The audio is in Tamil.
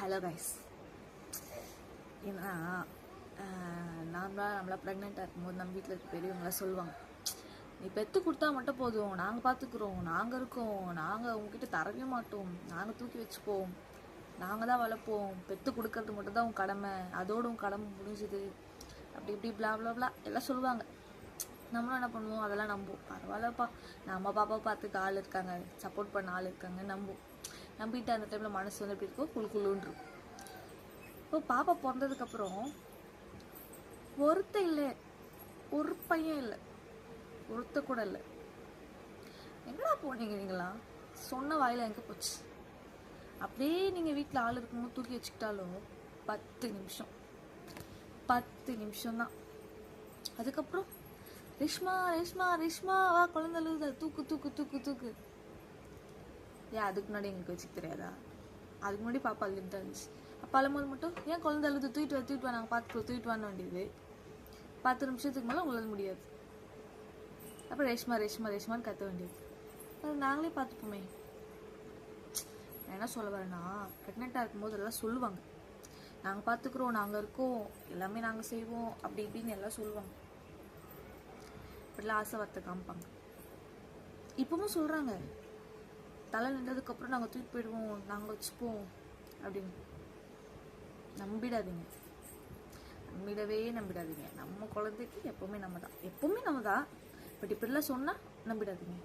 Hello guys. ஏன்னா நம்மளா ப்ரெக்னெண்ட்டாக இருக்கும்போது நம்ம வீட்டில் இருக்க பெரியவங்களாம் சொல்லுவாங்க, நீ பெற்று கொடுத்தா மட்டும் போதும், நாங்கள் பார்த்துக்குறோம், நாங்கள் இருக்கோம், நாங்கள் உங்ககிட்ட தரவே மாட்டோம், நாங்கள் தூக்கி வச்சுப்போம், நாங்கள் தான் வளர்ப்போம், பெற்று கொடுக்கறது மட்டும் தான் உன் கடமை, அதோடு உன் கடமை முடிஞ்சுது, அப்படி இப்படி பிளா பிளா பிளா எல்லாம் சொல்லுவாங்க. நம்மளும் என்ன பண்ணுவோம், அதெல்லாம் நம்புவோம். பரவாயில்லப்பா, நம்ம பாப்பா பார்த்துக்க ஆள் இருக்காங்க, சப்போர்ட் பண்ண ஆள் இருக்காங்க நம்பிட்டு அந்த டைமில் மனசு வந்து எப்படி இருக்கும், குழுன்றும். இப்போ பாப்பா பிறந்ததுக்கப்புறம் ஒருத்த இல்லை, ஒரு பையன் இல்லை, ஒருத்த கூட இல்லை. எங்கடா போனீங்க நீங்களா? சொன்ன வாயில எங்கே போச்சு? அப்படியே நீங்கள் வீட்டில் ஆள் இருக்கும்போது தூக்கி வச்சுக்கிட்டாலும் 10 நிமிஷம் தான். அதுக்கப்புறம் ரேஷ்மா ரேஷ்மா ரேஷ்மா வா, குழந்தை அழுகுது, தூக்கு தூக்கு தூக்கு தூக்கு. ஏன் அதுக்கு முன்னாடி எங்களுக்கு வச்சுக்க தெரியாதா? அதுக்கு முன்னாடி பாப்பா அழுதுட்டு தான் இருந்துச்சு. அப்போ அழும்போது மட்டும் ஏன் குழந்தை அழுது, தூக்கிட்டு வா நாங்கள் பார்த்துக்குறோம், தூக்கிட்டு வான்னு வேண்டியது. 10 நிமிஷத்துக்கு மேலே உங்களால் முடியாது. அப்புறம் ரேஷ்மா ரேஷ்மா ரேஷ்மான்னு கத்த வேண்டியது. அது நாங்களே பார்த்துப்போமே. என்ன சொல்ல வரேன்னா, ப்ரெக்னெண்ட்டாக இருக்கும்போது எல்லாம் சொல்லுவாங்க, நாங்கள் பார்த்துக்குறோம், நாங்கள் இருக்கோம், எல்லாமே நாங்கள் செய்வோம், அப்படி இப்படின்னு எல்லாம் சொல்லுவாங்க. இப்படிலாம் ஆசை வார்த்தை காமிப்பாங்க. இப்பவும் சொல்கிறாங்க, தலை நின்றதுக்கப்புறம் நாங்கள் தூக்கி போயிடுவோம், நாங்கள் வச்சுப்போம் அப்படின்னு. நம்பிடாதீங்க. நம்ம குழந்தைக்கு எப்பவுமே நம்ம தான். பட் இப்படிலாம் சொன்னால் நம்பிடாதீங்க.